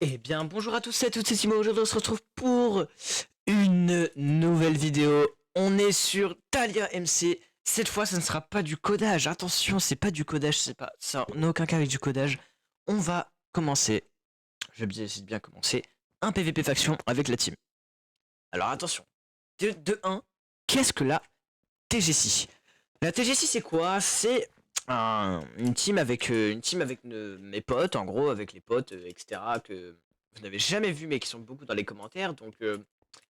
Eh bien, bonjour à tous et à toutes, c'est Timo. Aujourd'hui, on se retrouve pour une nouvelle vidéo. On est sur Thalia MC. Cette fois, ça ne sera pas du codage. Attention, c'est pas du codage, c'est pas ça, n'a aucun cas avec du codage. On va commencer. Je vais essayer de bien commencer. Un PVP faction avec la team. Alors attention. De 1, qu'est-ce que la TGC? La TGC, c'est quoi? C'est une team avec mes potes, en gros, avec les potes, etc. que vous n'avez jamais vu, mais qui sont beaucoup dans les commentaires. Donc,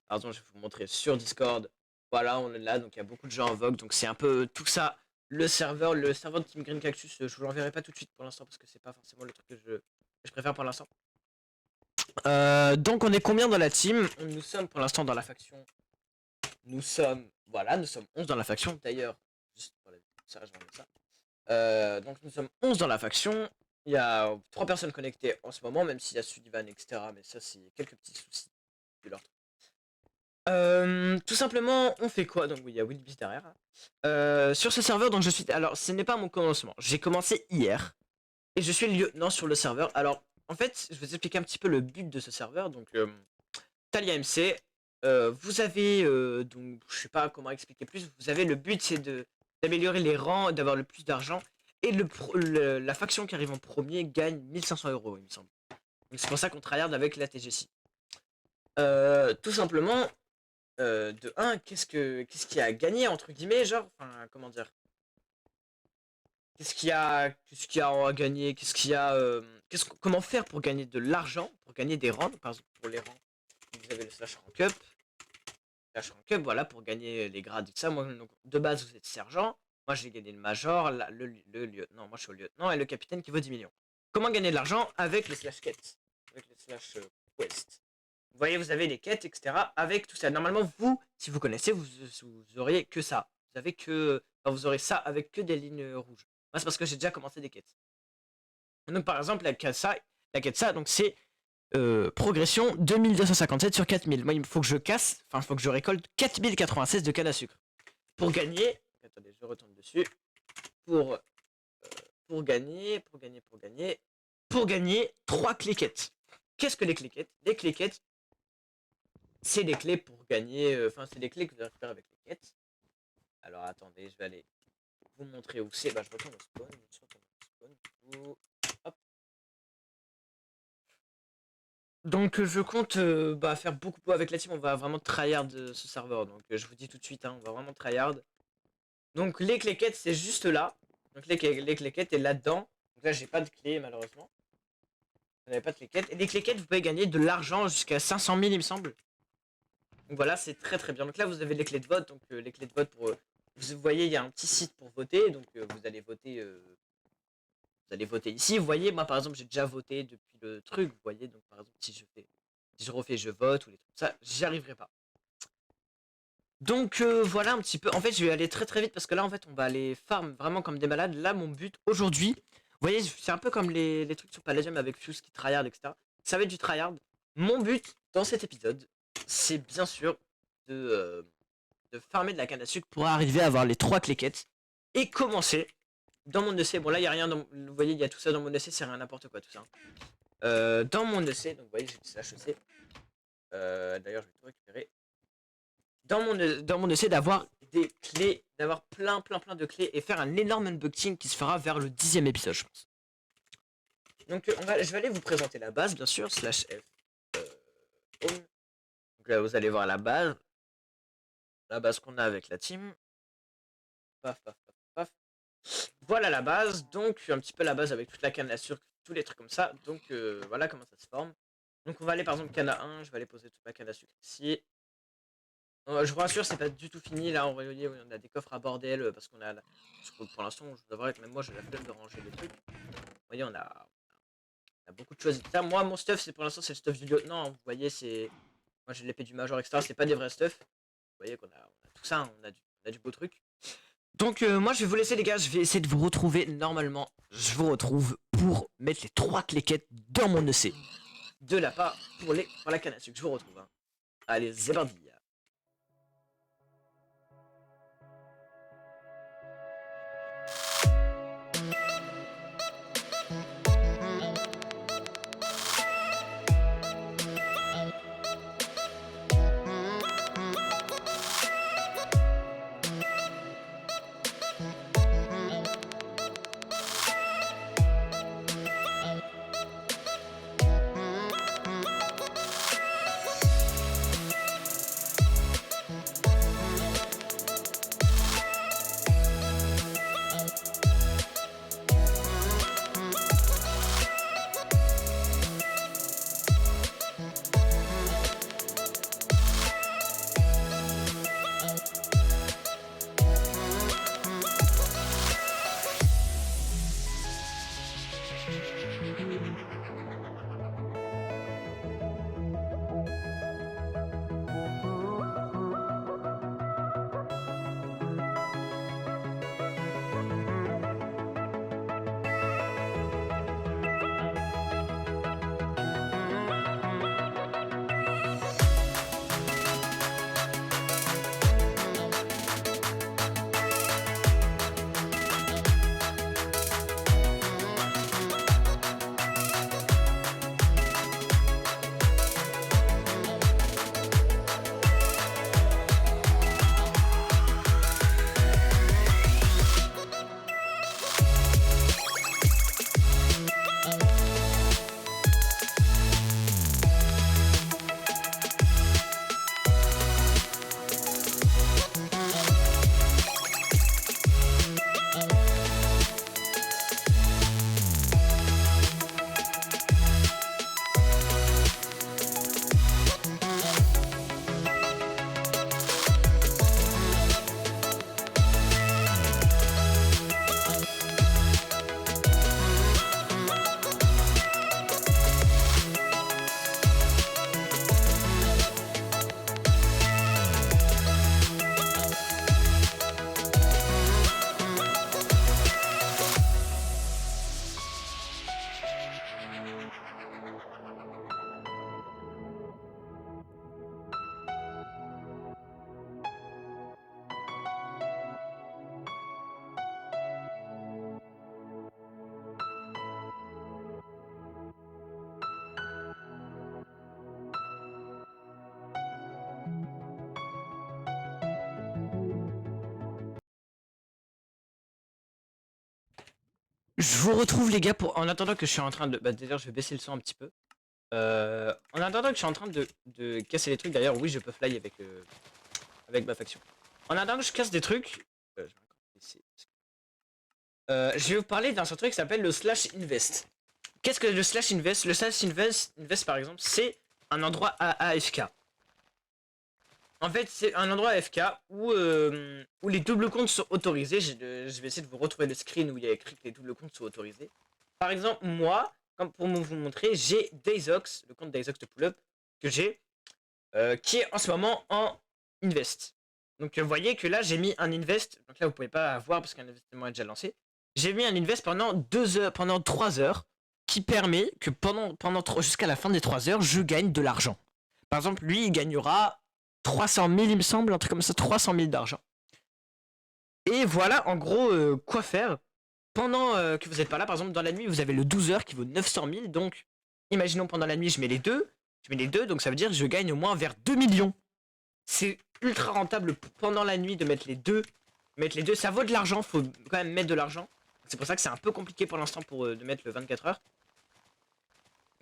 par exemple, je vais vous montrer sur Discord. Voilà, on est là, donc il y a beaucoup de gens en vogue. Donc, c'est un peu tout ça. Le serveur de Team Green Cactus, je vous l'enverrai pas tout de suite pour l'instant parce que c'est pas forcément le truc que je préfère pour l'instant. Donc, on est combien dans la team? Nous sommes pour l'instant dans la faction. Nous sommes 11 dans la faction. D'ailleurs, juste pour ça, je vais enlever ça. Donc nous sommes 11 dans la faction. Il y a 3 personnes connectées en ce moment, même s'il y a Sullivan, etc. Mais ça, c'est quelques petits soucis de leur truc. Tout simplement, on fait quoi? Donc oui, il y a Wilby derrière. Sur ce serveur, donc je suis. Alors, ce n'est pas mon commencement. J'ai commencé hier et je suis lieutenant sur le serveur. Alors, en fait, je vais vous expliquer un petit peu le but de ce serveur. Donc, Thalia MC, vous avez donc je sais pas comment expliquer plus. Vous avez le but, c'est d'améliorer les rangs, d'avoir le plus d'argent. Et la faction qui arrive en premier gagne 1500 €, il me semble. Donc c'est pour ça qu'on tryhard avec la TGC. Tout simplement, de 1, qu'est-ce qu'il y a à gagner entre guillemets, genre, enfin comment dire, qu'est-ce qu'il y a à gagner, comment faire pour gagner de l'argent, pour gagner des rangs, par exemple pour les rangs, vous avez le slash rank up. Slash rank up, voilà, pour gagner les grades et tout ça. Moi, donc, de base, vous êtes sergent. Moi, j'ai gagné le major, le lieutenant. Moi, je suis au lieutenant et le capitaine qui vaut 10 millions. Comment gagner de l'argent? Avec les slash quêtes. Avec les slash quest. Vous voyez, vous avez les quêtes, etc. Avec tout ça. Normalement, vous, si vous connaissez, vous auriez que ça. Vous avez que. Enfin, vous aurez ça avec que des lignes rouges. Moi, c'est parce que j'ai déjà commencé des quêtes. Donc, par exemple, la quête ça, donc c'est progression 2257 sur 4000. Moi, il faut que je casse, enfin, il faut que je récolte 4096 de canne à sucre. Pour gagner, attendez, je retourne dessus. Pour, pour gagner 3 cléquettes. Qu'est-ce que les cléquettes? Les cléquettes, c'est des clés pour gagner, enfin, c'est des clés que vous récupérez avec les quêtes. Alors, attendez, je vais aller vous montrer où c'est. Bah, je retourne au spawn. Hop. Donc je compte faire beaucoup avec la team, on va vraiment tryhard ce serveur, donc je vous dis tout de suite, hein, on va vraiment tryhard. Donc les cléquettes c'est juste là, donc les cléquettes est là-dedans, donc là j'ai pas de clé malheureusement, vous n'avez pas de cléquettes, et les cléquettes vous pouvez gagner de l'argent jusqu'à 500 000 il me semble. Donc voilà, c'est très très bien, donc là vous avez les clés de vote, donc les clés de vote pour, vous voyez il y a un petit site pour voter, donc vous allez voter ici. Vous voyez, moi par exemple, j'ai déjà voté depuis le truc. Vous voyez, donc par exemple, si je refais, je vote ou les trucs comme ça, j'y arriverai pas. Donc voilà un petit peu. En fait, je vais aller très très vite parce que là, en fait, on va aller farm vraiment comme des malades. Là, mon but aujourd'hui, vous voyez, c'est un peu comme les trucs sur Palladium avec Fuse qui tryhard, etc. Ça va être du tryhard. Mon but dans cet épisode, c'est bien sûr de farmer de la canne à sucre pour arriver à avoir les 3 cléquettes et commencer dans mon EC. Bon, là, il n'y a rien. Vous voyez, il y a tout ça dans mon EC, c'est rien n'importe quoi tout ça. Dans mon EC, donc vous voyez, j'ai slash EC. D'ailleurs, je vais tout récupérer. Dans mon EC, d'avoir des clés, d'avoir plein de clés et faire un énorme unboxing qui se fera vers le 10e épisode, je pense. Donc, je vais aller vous présenter la base, bien sûr, slash F. Home. Donc là, vous allez voir la base qu'on a avec la team. Paf, paf, paf, paf. Voilà la base, donc un petit peu la base avec toute la canne à sucre, tous les trucs comme ça. Donc voilà comment ça se forme. Donc on va aller par exemple canne à 1, je vais aller poser toute ma canne à sucre ici. Je vous rassure, c'est pas du tout fini là, on a des coffres à bordel parce qu'on a... Parce que pour l'instant, je dois être même moi j'ai la flemme de ranger les trucs. Vous voyez, on a beaucoup de choses. Ça, moi mon stuff, c'est pour l'instant c'est le stuff du lieutenant, hein. Vous voyez, c'est... Moi j'ai l'épée du major, etc. C'est pas des vrais stuff. Vous voyez qu'on a tout ça, hein. On a du beau truc. Donc moi je vais vous laisser les gars, je vais essayer de vous retrouver normalement. Je vous retrouve pour mettre les 3 cléquettes dans mon EC. De la part pour la canne à sucre, je vous retrouve. Hein. Allez, c'est parti. Je vous retrouve les gars en attendant que je suis en train de... Bah d'ailleurs je vais baisser le son un petit peu. En attendant que je suis en train de casser les trucs, d'ailleurs oui je peux fly avec ma faction. En attendant que je casse des trucs, je vais vous parler d'un truc qui s'appelle le slash invest. Qu'est-ce que le slash invest? Le slash invest par exemple, c'est un endroit à AFK. En fait, c'est un endroit AFK où les doubles comptes sont autorisés. Je vais essayer de vous retrouver le screen où il y a écrit que les doubles comptes sont autorisés. Par exemple, moi, comme pour vous montrer, j'ai Dayzox, le compte Dayzox de Pull-Up, que j'ai, qui est en ce moment en invest. Donc vous voyez que là, j'ai mis un invest. Donc là, vous pouvez pas voir parce qu'un investissement est déjà lancé. J'ai mis un invest pendant 2 heures, pendant 3 heures, qui permet que jusqu'à la fin des 3 heures, je gagne de l'argent. Par exemple, lui, il gagnera 300 000, il me semble, un truc comme ça, 300 000 d'argent. Et voilà, en gros, quoi faire pendant que vous n'êtes pas là. Par exemple, dans la nuit, vous avez le 12 heures qui vaut 900 000. Donc, imaginons pendant la nuit, je mets les deux. Donc ça veut dire que je gagne au moins vers 2 millions. C'est ultra rentable pendant la nuit de mettre les deux. Ça vaut de l'argent, faut quand même mettre de l'argent. C'est pour ça que c'est un peu compliqué pour l'instant de mettre le 24 heures.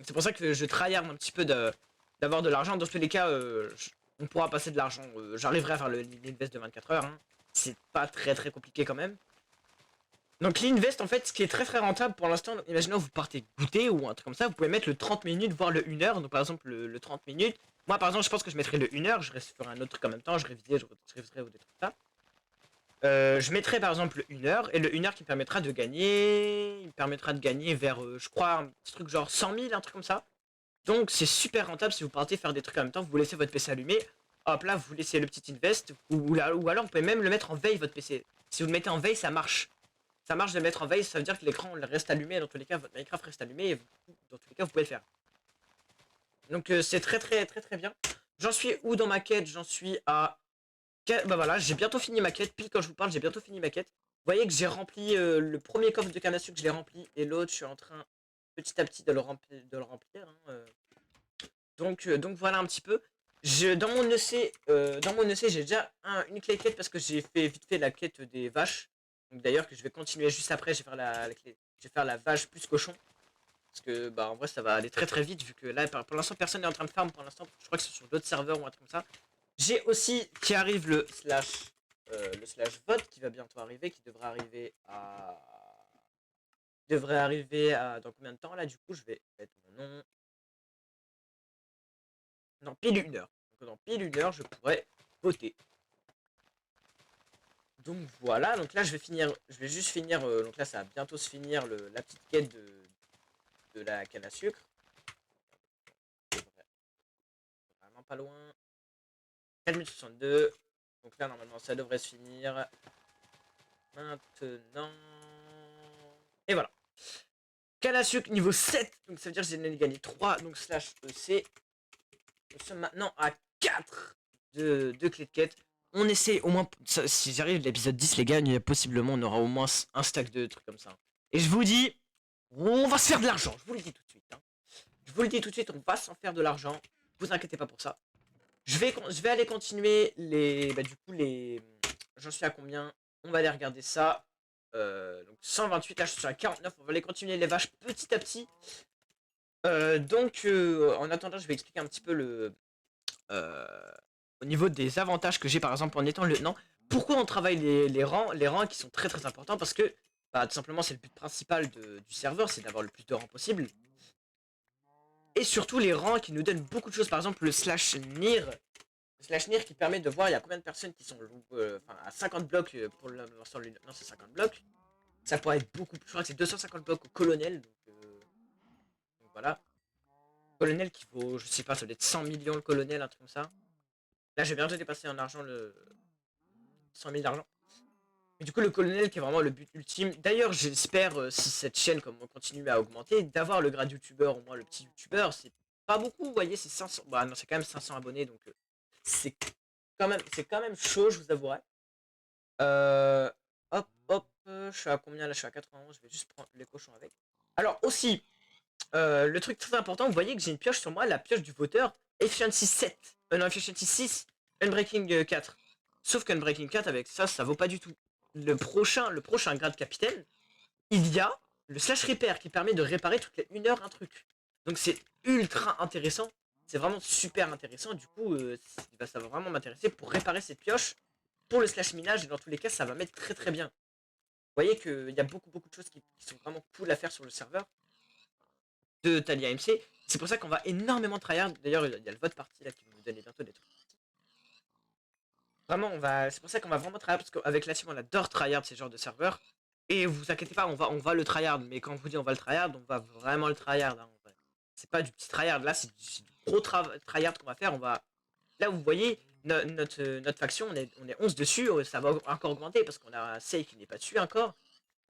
C'est pour ça que je tryhard un petit peu d'avoir de l'argent. Dans tous les cas, on pourra passer de l'argent. J'arriverai à faire l'invest de 24 heures. Hein. C'est pas très compliqué quand même. Donc l'invest en fait, ce qui est très rentable pour l'instant, imaginons vous partez goûter ou un truc comme ça, vous pouvez mettre le 30 minutes, voire le 1 heure. Donc par exemple le 30 minutes. Moi par exemple, je pense que je mettrai le 1 heure, je ferai un autre truc en même temps, je réviserai ou des trucs comme ça. Je mettrai par exemple le 1 heure, et le 1 heure qui me permettra de gagner, vers, je crois, un petit truc genre 100 000, un truc comme ça. Donc c'est super rentable si vous partez faire des trucs en même temps, vous laissez votre PC allumé, hop là vous laissez le petit invest, ou alors vous pouvez même le mettre en veille votre PC. Si vous le mettez en veille ça marche. Ça marche de le mettre en veille, ça veut dire que l'écran reste allumé, dans tous les cas votre Minecraft reste allumé, et dans tous les cas vous pouvez le faire. Donc c'est très bien. J'en suis où dans ma quête? J'en suis à... Bah voilà, j'ai bientôt fini ma quête, pile quand je vous parle j'ai bientôt fini ma quête. Vous voyez que j'ai rempli le premier coffre de canne à sucre, je l'ai rempli, et l'autre je suis en train petit à petit de le remplir. Hein. Donc voilà un petit peu. Dans mon EC, j'ai déjà une clé quête parce que j'ai fait vite fait la quête des vaches. Donc d'ailleurs que je vais continuer juste après, je vais faire la vache plus cochon. Parce que bah en vrai ça va aller très vite vu que là pour l'instant personne n'est en train de farm pour l'instant. Je crois que c'est sur d'autres serveurs ou un truc comme ça. J'ai aussi qui arrive le slash vote qui va bientôt arriver, qui devrait arriver à... dans combien de temps là du coup je vais mettre mon nom. Dans pile 1 heure. Donc dans pile 1 heure, je pourrais voter. Donc voilà, donc là je vais juste finir, donc là ça va bientôt se finir la petite quête de la canne à sucre. Vraiment pas loin. 4062. Donc là normalement ça devrait se finir. Maintenant. Et voilà. Canne à sucre niveau 7. Donc ça veut dire que j'ai gagné 3. Donc slash EC. Nous sommes maintenant à 4 de clés de quête. On essaie au moins, si j'arrive l'épisode 10 les gars, possiblement on aura au moins un stack de trucs comme ça. Et je vous dis, on va se faire de l'argent, je vous le dis tout de suite. Hein. Je vous le dis tout de suite, on va s'en faire de l'argent. Vous inquiétez pas pour ça. Je vais aller continuer les... Bah du coup les... J'en suis à combien? On va aller regarder ça. Donc 128, là je suis à 49, on va aller continuer les vaches petit à petit. En attendant, je vais expliquer un petit peu au niveau des avantages que j'ai par exemple en étant lieutenant. Pourquoi on travaille les rangs qui sont très importants parce que bah, tout simplement c'est le but principal du serveur, c'est d'avoir le plus de rangs possible. Et surtout les rangs qui nous donnent beaucoup de choses, par exemple le slash NIR. Le slash NIR qui permet de voir il y a combien de personnes qui sont à 50 blocs pour l'instant, non c'est 50 blocs. Ça pourrait être beaucoup plus, je crois que c'est 250 blocs au colonel, donc voilà. Colonel qui vaut, je sais pas, ça doit être 100 millions le colonel, un truc comme ça. Là, j'ai bientôt dépassé en argent le 100 000 d'argent. Mais du coup, le colonel qui est vraiment le but ultime. D'ailleurs, j'espère, si cette chaîne comme on continue à augmenter, d'avoir le grade youtubeur, au moins le petit youtubeur. C'est pas beaucoup, vous voyez, c'est 500. Bah non, c'est quand même 500 abonnés, donc c'est quand même chaud, je vous avouerai. Hop, je suis à combien là? Je suis à 91, je vais juste prendre les cochons avec. Alors aussi, le truc très important, vous voyez que j'ai une pioche sur moi, la pioche du voteur, Efficiency 7. Non, Efficiency 6, Unbreaking 4. Sauf qu'Unbreaking 4, avec ça, ça vaut pas du tout. Le prochain grade capitaine, il y a le slash repair qui permet de réparer toutes les 1 heure un truc. Donc c'est ultra intéressant. C'est vraiment super intéressant. Du coup, bah, ça va vraiment m'intéresser pour réparer cette pioche. Pour le slash minage, et dans tous les cas, ça va m'être très très bien. Vous voyez qu'il y a beaucoup de choses qui sont vraiment cool à faire sur le serveur de Thalia MC. C'est pour ça qu'on va énormément tryhard. D'ailleurs, il y a le vote party là qui va nous donner bientôt des trucs. Vraiment, c'est pour ça qu'on va vraiment tryhard, parce qu'avec la team, on adore tryhard ces genres de serveurs. Et vous inquiétez pas, on va le tryhard. Mais quand on vous dit on va le tryhard, on va vraiment le tryhard. Hein, c'est pas du petit tryhard, là, c'est du gros tryhard qu'on va faire. Là, vous voyez, notre faction, on est 11 dessus, ça va encore augmenter parce qu'on a Sei qui n'est pas dessus encore.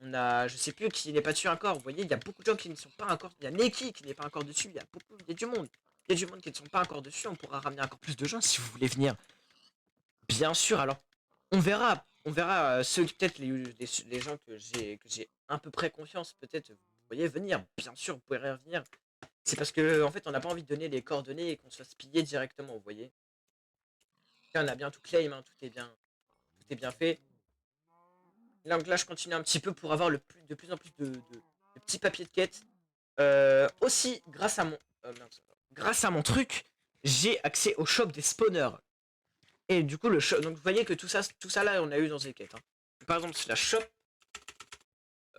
On a, je sais plus qui n'est pas dessus encore. Vous voyez, il y a beaucoup de gens qui ne sont pas encore. Il y a Neki qui n'est pas encore dessus. Il y a du monde. Il y a du monde qui ne sont pas encore dessus. On pourra ramener encore plus de gens si vous voulez venir. Bien sûr, alors, on verra. On verra ceux, peut-être les gens que j'ai à peu près confiance, peut-être, vous pourriez venir. Bien sûr, vous pourrez revenir. C'est parce que, en fait, on n'a pas envie de donner les coordonnées et qu'on se fasse piller directement, vous voyez. Là, on a bien tout claim, hein, tout est bien fait. Donc là, je continue un petit peu pour avoir de plus en plus de petits papiers de quête. Aussi, grâce à mon truc, j'ai accès au shop des spawners. Et du coup, le shop, donc vous voyez que tout ça là, on a eu dans ces quêtes. Hein. Par exemple, c'est la shop.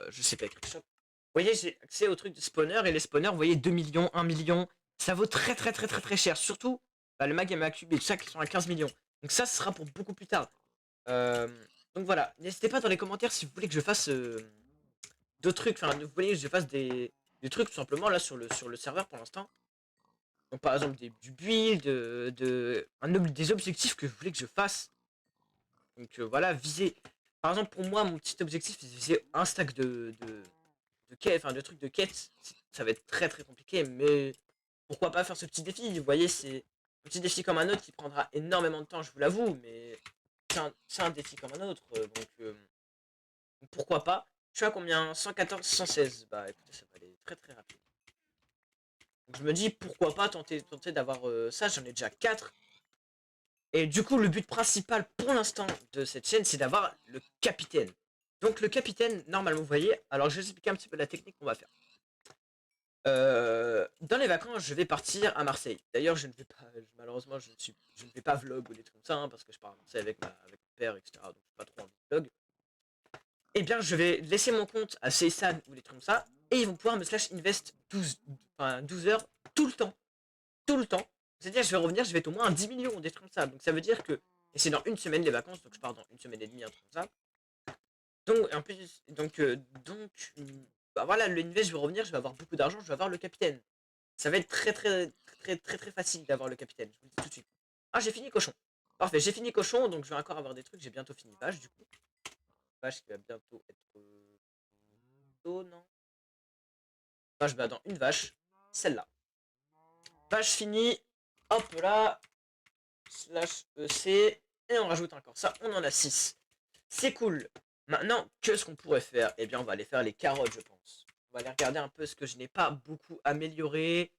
Je sais pas écrire shop. Vous voyez, j'ai accès au truc de spawner et les spawners, vous voyez, 2 millions, 1 million. Ça vaut très cher. Surtout, bah, le mag et ma cube et tout ça qui sont à 15 millions. Donc ça, ce sera pour beaucoup plus tard. Euh, donc voilà, n'hésitez pas dans les commentaires si vous voulez que je fasse d'autres trucs. Enfin, vous voulez que je fasse des trucs tout simplement là sur le serveur pour l'instant. Donc par exemple du build, des objectifs que vous voulez que je fasse. Donc voilà, viser. Par exemple pour moi, mon petit objectif, c'est viser un stack de quête, enfin de trucs de quête. Ça va être très compliqué, mais pourquoi pas faire ce petit défi. Vous voyez, c'est un petit défi comme un autre qui prendra énormément de temps, je vous l'avoue, mais c'est un défi comme un autre. Donc pourquoi pas. Je suis à combien? 114, 116. Bah écoutez, ça va aller très rapide. Donc je me dis pourquoi pas tenter d'avoir ça. J'en ai déjà 4. Et du coup, le but principal pour l'instant de cette chaîne, c'est d'avoir le capitaine. Donc le capitaine, normalement, vous voyez, alors je vais vous expliquer un petit peu la technique qu'on va faire. Dans les vacances, je vais partir à Marseille. D'ailleurs, je ne vais pas, malheureusement, je ne vais pas vlog ou des trucs comme ça, hein, parce que je pars à Marseille avec mon père, etc. Donc pas trop envie de vlog. Eh bien, je vais laisser mon compte à Seisan ou des trucs comme ça, et ils vont pouvoir me slash invest 12 heures tout le temps. Tout le temps. C'est-à-dire, je vais revenir, je vais être au moins à 10 millions, des trucs comme ça. Donc ça veut dire que, et c'est dans une semaine les vacances, donc je pars dans une semaine et demie, un truc comme ça. Donc, en plus, bah voilà, le invest, je vais revenir, je vais avoir beaucoup d'argent, je vais avoir le capitaine. Ça va être très facile d'avoir le capitaine, je vous le dis tout de suite. Ah, j'ai fini cochon. Parfait, j'ai fini cochon, donc je vais encore avoir des trucs, j'ai bientôt fini vache, du coup. Vache qui va bientôt être... non. Vache, bah dans une vache, celle-là. Vache finie, hop là, slash EC, et on rajoute encore ça, on en a 6. C'est cool. Maintenant, qu'est-ce qu'on pourrait faire? Eh bien, on va aller faire les carottes, je pense. On va aller regarder un peu ce que je n'ai pas beaucoup amélioré.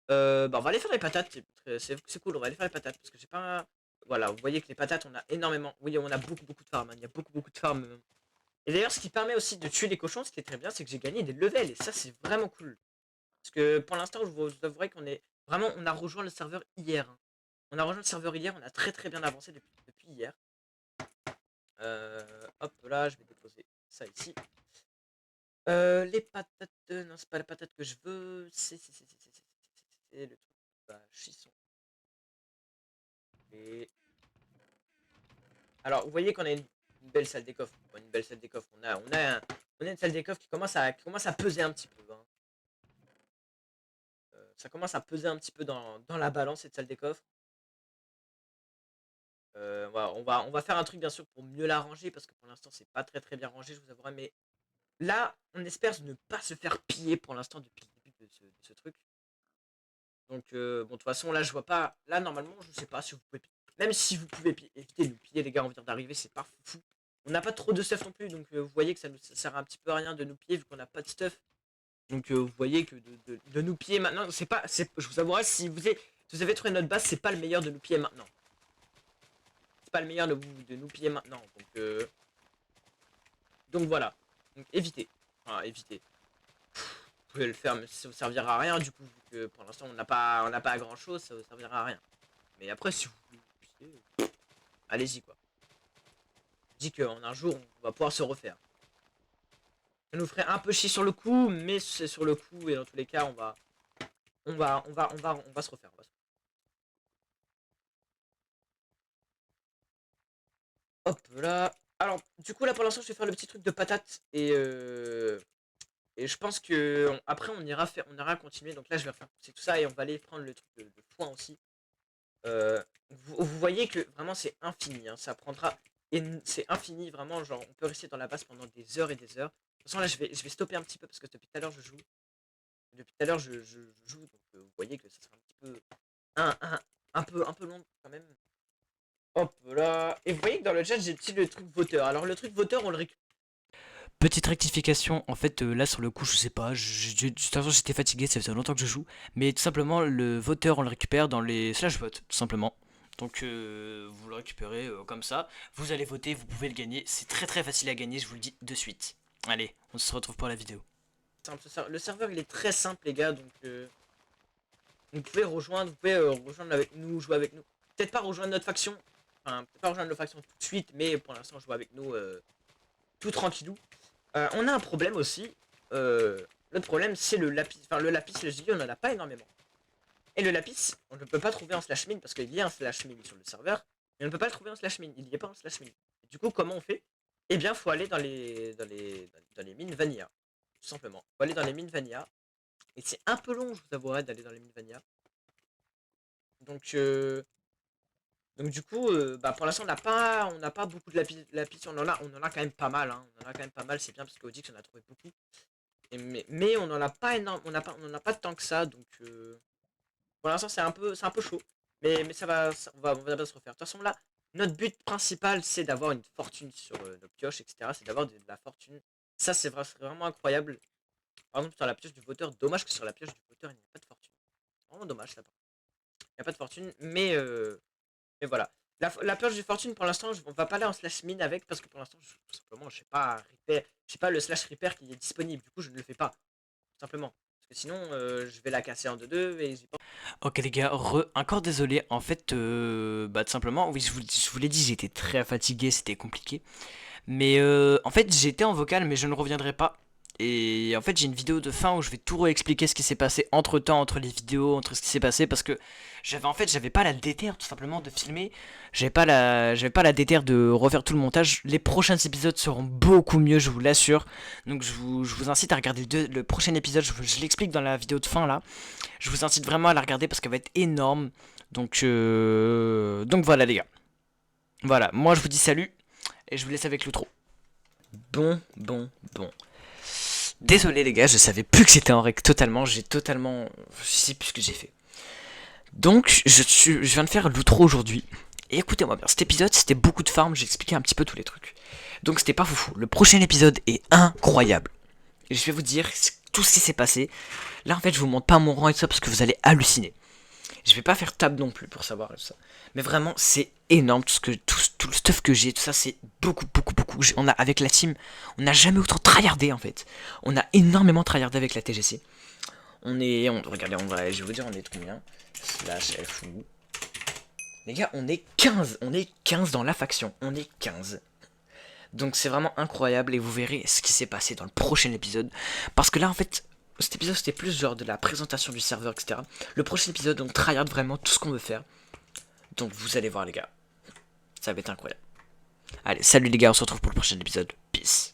Bah, on va aller faire les patates. C'est cool, on va aller faire les patates. Parce que j'ai pas... Voilà, vous voyez que les patates, on a énormément... Oui, on a beaucoup de farms. Hein. Il y a beaucoup de farms. Et d'ailleurs, ce qui permet aussi de tuer les cochons, ce qui est très bien, c'est que j'ai gagné des levels. Et ça, c'est vraiment cool. Parce que pour l'instant, je vous avouerai qu'on est... Vraiment, on a rejoint le serveur hier. Hein. On a rejoint le serveur hier, on a très bien avancé depuis hier. Hop là, je vais déposer ça ici. Les patates, non c'est pas les patates que je veux, c'est le truc bah, chisson. Et alors vous voyez qu'on a une belle salle des coffres, une belle salle des coffres. On a une salle des coffres qui commence à peser un petit peu. Hein. Ça commence à peser un petit peu dans la balance cette salle des coffres. On va faire un truc bien sûr pour mieux la ranger parce que pour l'instant c'est pas très bien rangé, je vous avouerai, mais là on espère ne pas se faire piller pour l'instant depuis le début de ce truc. Donc bon de toute façon là je vois pas, là normalement je sais pas si vous pouvez, même si vous pouvez éviter de nous piller les gars, on vient d'arriver, c'est pas fou. On n'a pas trop de stuff non plus, donc vous voyez que ça sert un petit peu à rien de nous piller vu qu'on n'a pas de stuff. Donc vous voyez que de nous piller maintenant, je vous avouerai, si vous avez trouvé notre base, c'est pas le meilleur de nous piller maintenant. C'est pas le meilleur de nous piller maintenant. Donc voilà. Donc évitez. Enfin évitez. pouvez le faire, mais ça vous servira à rien du coup, vu que pour l'instant on n'a pas grand chose, ça vous servira à rien. Mais après, si vous voulez, allez-y quoi. Je dis qu'en un jour, on va pouvoir se refaire. Ça nous ferait un peu chier sur le coup, mais c'est sur le coup, et dans tous les cas, on va se refaire. Hop là. Alors, du coup, là pour l'instant, je vais faire le petit truc de patate et je pense que après on ira continuer. Donc là, je vais refaire pousser tout ça et on va aller prendre le truc de foin aussi. Vous voyez que vraiment c'est infini, hein, ça prendra et c'est infini vraiment. Genre, on peut rester dans la base pendant des heures et des heures. De toute façon, là, je vais stopper un petit peu parce que depuis tout à l'heure, je joue. Depuis tout à l'heure, je joue, donc vous voyez que ça sera un petit peu un, un, un peu long quand même. Hop là. Et vous voyez que dans le chat, j'ai petit le truc voteur. Alors le truc voteur, on le récupère. Petite rectification, en fait là sur le coup je sais pas, de toute façon j'étais fatigué, ça faisait longtemps que je joue, mais tout simplement le voteur on le récupère dans les slash votes tout simplement. Donc vous le récupérez comme ça, vous allez voter, vous pouvez le gagner, c'est très facile à gagner, je vous le dis de suite. Allez, on se retrouve pour la vidéo. Le serveur il est très simple les gars, donc vous pouvez rejoindre, rejoindre avec nous, jouer avec nous. Peut-être pas rejoindre notre faction, enfin peut-être pas rejoindre notre faction tout de suite, mais pour l'instant jouer avec nous tout tranquillou. On a un problème aussi. L'autre problème, c'est le lapis. Enfin, le lapis, le gibier, on en a pas énormément. Et le lapis, on ne peut pas trouver en slash mine parce qu'il y a un slash mine sur le serveur. Mais on ne peut pas le trouver en slash mine. Il n'y a pas en slash mine. Du coup, comment on fait? Eh bien, faut aller dans les mines vanilla. Tout simplement. Faut aller dans les mines vanilla. Et c'est un peu long, je vous avouerai, d'aller dans les mines vanilla. Donc, du coup, bah, pour l'instant, on n'a pas beaucoup de lapis. On en a quand même pas mal. Hein. On en a quand même pas mal. C'est bien parce qu'Odix, on a trouvé beaucoup. Mais on en a pas énorme, on en a pas tant que ça, donc pour l'instant c'est un peu chaud. Mais on va bien se refaire. De toute façon là, notre but principal c'est d'avoir une fortune sur nos pioches, etc. C'est d'avoir de la fortune. Ça c'est vraiment incroyable. Par exemple sur la pioche du voteur, dommage que sur la pioche du voteur il n'y a pas de fortune. C'est vraiment dommage ça. Il n'y a pas de fortune, mais voilà. La pioche de fortune pour l'instant, on va pas aller en slash mine avec parce que pour l'instant, tout simplement, je sais pas le slash repair qui est disponible. Du coup, je ne le fais pas. Tout simplement. Parce que sinon, je vais la casser en deux et j'ai pas. Ok les gars, encore désolé. En fait, bah tout simplement, oui, je vous l'ai dit, j'étais très fatigué, c'était compliqué. Mais en fait, j'étais en vocal, mais je ne reviendrai pas. Et en fait, j'ai une vidéo de fin où je vais tout réexpliquer ce qui s'est passé entre temps, entre les vidéos, entre ce qui s'est passé, parce que j'avais pas la déterre tout simplement de filmer. J'avais pas la déterre de refaire tout le montage. Les prochains épisodes seront beaucoup mieux, je vous l'assure. Donc je vous incite à regarder le prochain épisode. Je l'explique dans la vidéo de fin là. Je vous incite vraiment à la regarder parce qu'elle va être énorme. Donc voilà les gars. Voilà, moi je vous dis salut et je vous laisse avec l'outro. Bon. Désolé les gars, je savais plus que c'était en règle totalement, je sais plus ce que j'ai fait. Donc je viens de faire l'outro aujourd'hui. Et écoutez-moi bien, cet épisode c'était beaucoup de farm, j'ai expliqué un petit peu tous les trucs. Donc c'était pas foufou. Le prochain épisode est incroyable. Et je vais vous dire tout ce qui s'est passé. Là en fait je vous montre pas mon rang et tout ça parce que vous allez halluciner. Je vais pas faire table non plus pour savoir ça. Mais vraiment, c'est énorme tout le stuff que j'ai, tout ça, c'est beaucoup. On a avec la team, on n'a jamais autant tryhardé en fait. On a énormément tryhardé avec la TGC. Regardez, je vais vous dire, on est combien slash FU. Les gars, on est 15 dans la faction, on est 15. Donc c'est vraiment incroyable et vous verrez ce qui s'est passé dans le prochain épisode. Parce que là en fait, cet épisode c'était plus genre de la présentation du serveur, etc. Le prochain épisode, on tryhard vraiment tout ce qu'on veut faire. Donc vous allez voir les gars, ça va être incroyable. Allez, salut les gars, on se retrouve pour le prochain épisode. Peace.